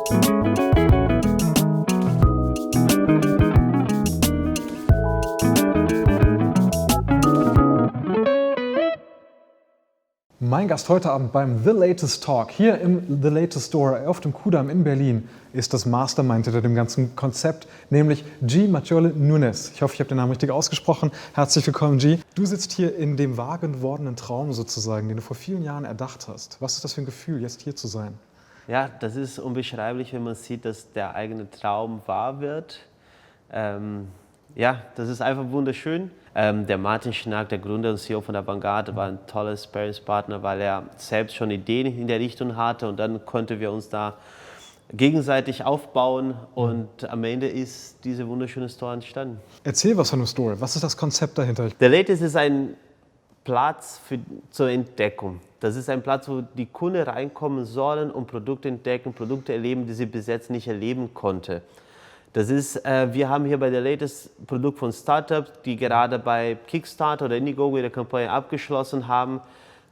Mein Gast heute Abend beim The Latest Talk hier im The Latest Store auf dem Kudamm in Berlin ist das Mastermind hinter dem ganzen Konzept, nämlich G. Maciole Nunes. Ich hoffe, ich habe den Namen richtig ausgesprochen. Herzlich willkommen, G. Du sitzt hier in dem wahr gewordenen Traum sozusagen, den du vor vielen Jahren erdacht hast. Was ist das für ein Gefühl, jetzt hier zu sein? Ja, das ist unbeschreiblich, wenn man sieht, dass der eigene Traum wahr wird. Ja, das ist einfach wunderschön. Der Martin Schnack, der Gründer und CEO von der Vanguard, war ein toller Sparringspartner, weil er selbst schon Ideen in der Richtung hatte und dann konnten wir uns da gegenseitig aufbauen und am Ende ist diese wunderschöne Store entstanden. Erzähl was von dem Store. Was ist das Konzept dahinter? The Latest ist ein Platz zur Entdeckung. Das ist ein Platz, wo die Kunden reinkommen sollen und Produkte entdecken, Produkte erleben, die sie bis jetzt nicht erleben konnten. Das ist, wir haben hier bei The Latest Produkt von Startups, die gerade bei Kickstarter oder Indiegogo ihre Kampagne abgeschlossen haben.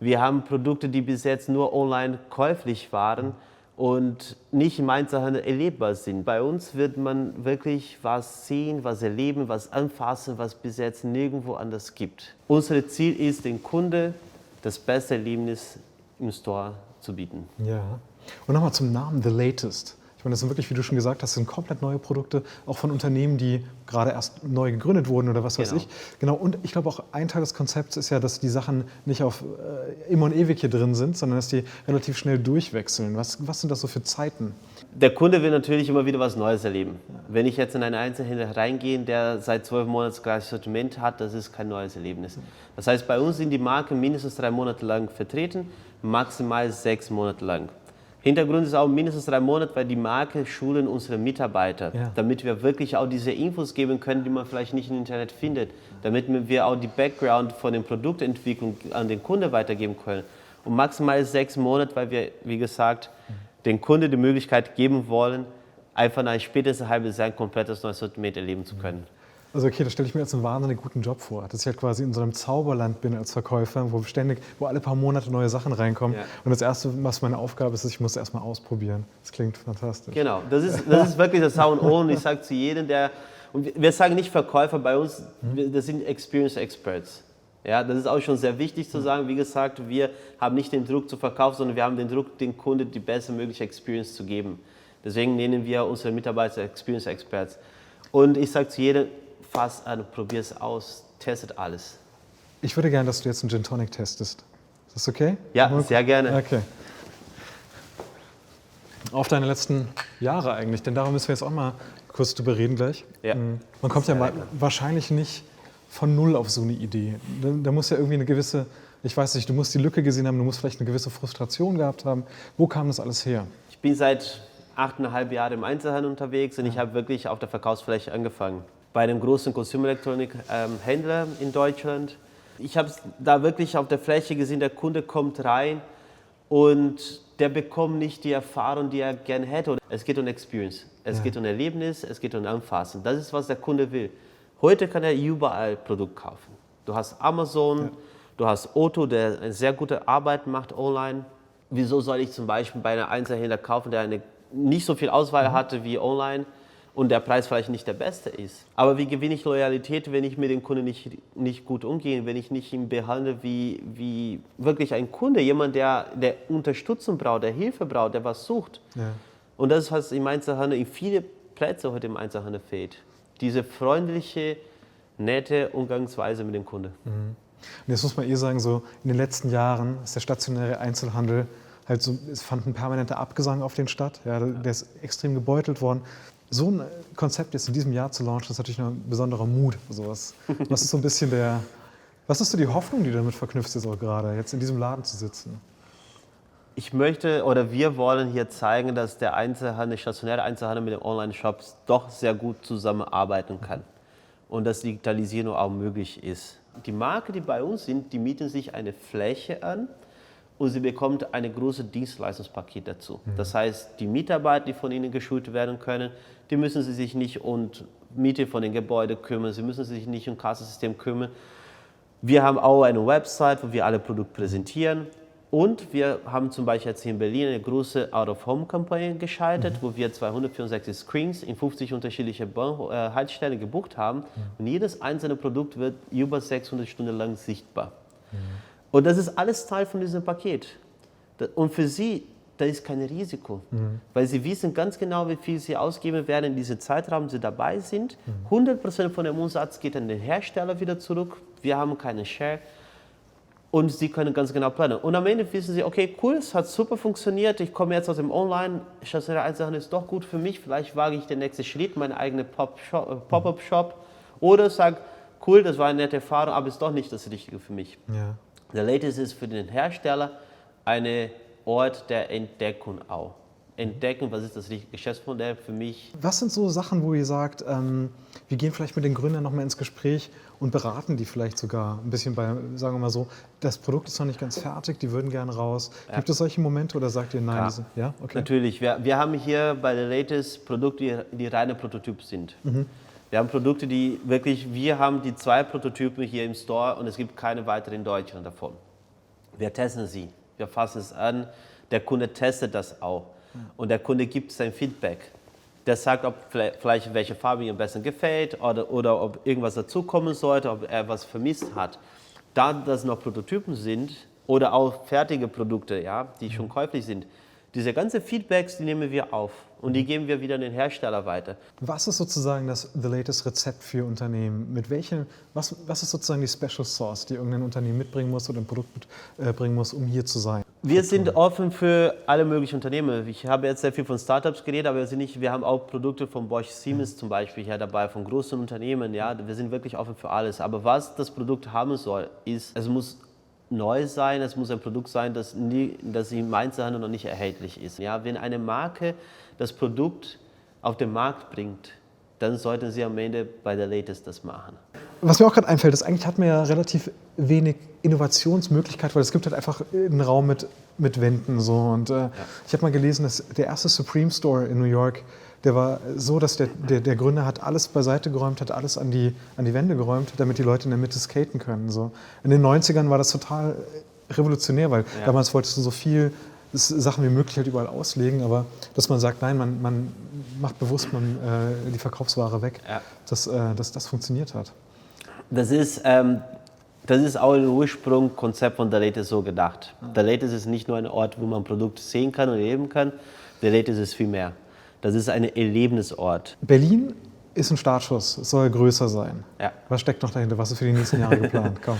Wir haben Produkte, die bis jetzt nur online käuflich waren und nicht im Einzelhandel erlebbar sind. Bei uns wird man wirklich was sehen, was erleben, was anfassen, was bis jetzt nirgendwo anders gibt. Unser Ziel ist, den Kunden das beste Erlebnis im Store zu bieten. Ja. Und nochmal zum Namen The Latest. Ich meine, das sind wirklich, wie du schon gesagt hast, sind komplett neue Produkte, auch von Unternehmen, die gerade erst neu gegründet wurden oder was weiß ich. Genau. Und ich glaube auch, ein Teil des Konzepts ist ja, dass die Sachen nicht auf immer und ewig hier drin sind, sondern dass die relativ schnell durchwechseln. Was sind das so für Zeiten? Der Kunde will natürlich immer wieder was Neues erleben. Wenn ich jetzt in einen Einzelhändler reingehe, der seit 12 Monaten das gleiche Sortiment hat, das ist kein neues Erlebnis. Das heißt, bei uns sind die Marken mindestens 3 Monate lang vertreten, maximal 6 Monate lang. Hintergrund ist auch mindestens 3 Monate, weil die Marke schulen unsere Mitarbeiter, damit wir wirklich auch diese Infos geben können, die man vielleicht nicht im Internet findet, damit wir auch die Background von der Produktentwicklung an den Kunden weitergeben können. Und maximal 6 Monate, weil wir, wie gesagt, den Kunden die Möglichkeit geben wollen, einfach nach spätestens ein halbes Jahr ein komplettes neues Sortiment erleben zu können. Also okay, das stelle ich mir jetzt einen wahnsinnig guten Job vor, dass ich halt quasi in so einem Zauberland bin als Verkäufer, wo alle paar Monate neue Sachen reinkommen. Ja. Und das Erste, was meine Aufgabe ist, ich muss erst mal ausprobieren. Das klingt fantastisch. Genau, das ist wirklich das A und O. Und ich sage zu jedem, und wir sagen nicht Verkäufer, bei uns, das sind Experience Experts. Ja, das ist auch schon sehr wichtig zu sagen. Wie gesagt, wir haben nicht den Druck zu verkaufen, sondern wir haben den Druck, den Kunden die beste mögliche Experience zu geben. Deswegen nennen wir unsere Mitarbeiter Experience Experts. Und ich sage zu jedem, fass an, probier es aus, testet alles. Ich würde gerne, dass du jetzt einen Gin Tonic testest. Ist das okay? Ja, sehr gerne. Okay. Auf deine letzten Jahre eigentlich, denn darum müssen wir jetzt auch mal kurz drüber reden gleich. Ja. Man kommt ja wahrscheinlich nicht von null auf so eine Idee. Da muss ja irgendwie eine gewisse, ich weiß nicht, du musst die Lücke gesehen haben, du musst vielleicht eine gewisse Frustration gehabt haben. Wo kam das alles her? Ich bin seit 8,5 Jahren im Einzelhandel unterwegs und ich habe wirklich auf der Verkaufsfläche angefangen. Bei einem großen Consumer-Elektronik-Händler in Deutschland. Ich habe da wirklich auf der Fläche gesehen, der Kunde kommt rein und der bekommt nicht die Erfahrung, die er gerne hätte. Es geht um Experience, es geht um Erlebnis, es geht um Anfassen. Das ist, was der Kunde will. Heute kann er überall Produkt kaufen. Du hast Amazon, du hast Otto, der eine sehr gute Arbeit macht online. Wieso soll ich zum Beispiel bei einem Einzelhändler kaufen, der nicht so viel Auswahl hatte wie online? Und der Preis vielleicht nicht der beste ist. Aber wie gewinne ich Loyalität, wenn ich mit dem Kunden nicht gut umgehe, wenn ich nicht ihn behandle wie wirklich ein Kunde, jemand, der Unterstützung braucht, der Hilfe braucht, der was sucht. Ja. Und das ist, was im Einzelhandel, in viele Plätze heute im Einzelhandel fehlt. Diese freundliche, nette Umgangsweise mit dem Kunden. Mhm. Und jetzt muss man sagen, so in den letzten Jahren ist der stationäre Einzelhandel halt so, es fand ein permanenter Abgesang auf den statt. Ja, der ist extrem gebeutelt worden. So ein Konzept jetzt in diesem Jahr zu launchen, ist natürlich noch ein besonderer Mut. Also was ist so ein bisschen was ist so die Hoffnung, die damit verknüpft ist, auch gerade jetzt in diesem Laden zu sitzen? Ich möchte oder wir wollen hier zeigen, dass der stationäre Einzelhandel mit den Online-Shops doch sehr gut zusammenarbeiten kann und dass Digitalisierung auch möglich ist. Die Marken, die bei uns sind, die mieten sich eine Fläche an und sie bekommt ein großes Dienstleistungspaket dazu. Das heißt, die Mitarbeiter, die von ihnen geschult werden können, die müssen sie sich nicht um Miete von den Gebäuden kümmern, sie müssen sich nicht um Kassensystem kümmern. Wir haben auch eine Website, wo wir alle Produkte präsentieren Und wir haben zum Beispiel jetzt hier in Berlin eine große Out-of-Home-Kampagne geschaltet, wo wir 264 Screens in 50 unterschiedliche Haltestellen gebucht haben. Und jedes einzelne Produkt wird über 600 Stunden lang sichtbar. Und das ist alles Teil von diesem Paket. Und für sie, da ist kein Risiko, weil sie wissen ganz genau, wie viel sie ausgeben werden in diesem Zeitraum, sie dabei sind. 100% von dem Umsatz geht an den Hersteller wieder zurück. Wir haben keinen Share. Und sie können ganz genau planen. Und am Ende wissen sie, okay, cool, es hat super funktioniert, ich komme jetzt aus dem Online, stationäre Einzelhandel ist doch gut für mich, vielleicht wage ich den nächsten Schritt, meine eigene Pop-up-Shop. Oder sage, cool, das war eine nette Erfahrung, aber ist doch nicht das Richtige für mich. Ja. Der Latest ist für den Hersteller ein Ort der Entdeckung auch. Entdecken, was ist das richtige Geschäftsmodell für mich. Was sind so Sachen, wo ihr sagt, wir gehen vielleicht mit den Gründern nochmal ins Gespräch und beraten die vielleicht sogar ein bisschen bei, sagen wir mal so, das Produkt ist noch nicht ganz fertig, die würden gerne raus. Ja. Gibt es solche Momente oder sagt ihr nein? Ja, okay. Natürlich. Wir haben hier bei der Latest Produkte, die reine Prototyp sind. Wir haben Produkte, die wirklich, wir haben die 2 Prototypen hier im Store und es gibt keine weiteren in Deutschland davon. Wir testen sie, wir fassen es an, der Kunde testet das auch. Und der Kunde gibt sein Feedback. Der sagt, ob vielleicht welche Farbe ihm am besten gefällt oder ob irgendwas dazukommen sollte, ob er was vermisst hat. Da das noch Prototypen sind oder auch fertige Produkte, ja, die schon käuflich sind, diese ganzen Feedbacks, die nehmen wir auf und die geben wir wieder an den Hersteller weiter. Was ist sozusagen das The Latest Rezept für Unternehmen? Was ist sozusagen die Special Sauce, die irgendein Unternehmen mitbringen muss oder ein Produkt mitbringen muss, um hier zu sein? Wir sind offen für alle möglichen Unternehmen. Ich habe jetzt sehr viel von Startups geredet, aber wir haben auch Produkte von Bosch Siemens zum Beispiel hier dabei, von großen Unternehmen. Ja, wir sind wirklich offen für alles. Aber was das Produkt haben soll, ist, es muss neu sein, es muss ein Produkt sein, das im Einzelhandel noch nicht erhältlich ist. Ja, wenn eine Marke das Produkt auf den Markt bringt, dann sollten sie am Ende bei der Latest das machen. Was mir auch gerade einfällt, ist, eigentlich hat man ja relativ wenig Innovationsmöglichkeit, weil es gibt halt einfach einen Raum mit Wänden. So. Und ich habe mal gelesen, dass der erste Supreme Store in New York, der war so, dass der Gründer hat alles beiseite geräumt, hat alles an die Wände geräumt, damit die Leute in der Mitte skaten können. So. In den 90ern war das total revolutionär, weil damals wolltest du so viel Sachen wie möglich halt überall auslegen, aber dass man sagt, nein, man macht bewusst die Verkaufsware weg, dass das funktioniert hat. Das ist auch ein Ursprungskonzept von der Latest so gedacht. Der Latest ist nicht nur ein Ort, wo man Produkte sehen kann und erleben kann, der Latest ist viel mehr. Das ist ein Erlebnisort. Berlin ist ein Startschuss, es soll größer sein. Ja. Was steckt noch dahinter? Was ist für die nächsten Jahre geplant? Komm.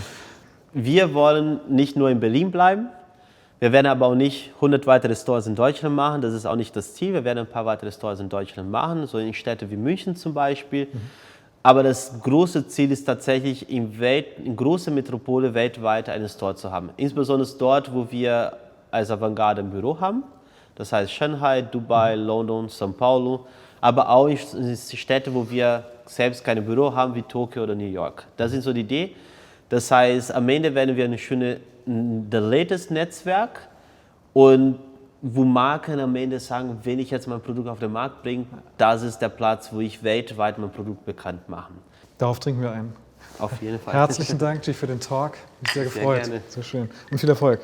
Wir wollen nicht nur in Berlin bleiben, wir werden aber auch nicht 100 weitere Stores in Deutschland machen, das ist auch nicht das Ziel. Wir werden ein paar weitere Stores in Deutschland machen, so in Städten wie München zum Beispiel. Aber das große Ziel ist tatsächlich, in großen Metropole weltweit einen Store zu haben. Insbesondere dort, wo wir als Avantgarde ein Büro haben. Das heißt Shanghai, Dubai, London, São Paulo. Aber auch in Städten, wo wir selbst kein Büro haben, wie Tokio oder New York. Das ist so die Idee. Das heißt, am Ende werden wir eine schöne The Latest Netzwerk und wo Marken am Ende sagen, wenn ich jetzt mein Produkt auf den Markt bringe, das ist der Platz, wo ich weltweit mein Produkt bekannt mache. Darauf trinken wir ein. Auf jeden Fall. Herzlichen Dank, G, für den Talk. Mich sehr gefreut. Gerne. Sehr schön. Und viel Erfolg.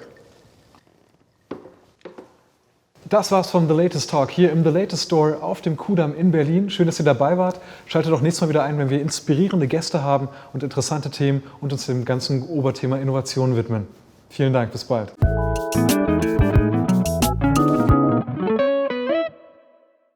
Das war's vom The Latest Talk hier im The Latest Store auf dem Kudamm in Berlin. Schön, dass ihr dabei wart. Schaltet auch nächstes Mal wieder ein, wenn wir inspirierende Gäste haben und interessante Themen und uns dem ganzen Oberthema Innovation widmen. Vielen Dank, bis bald.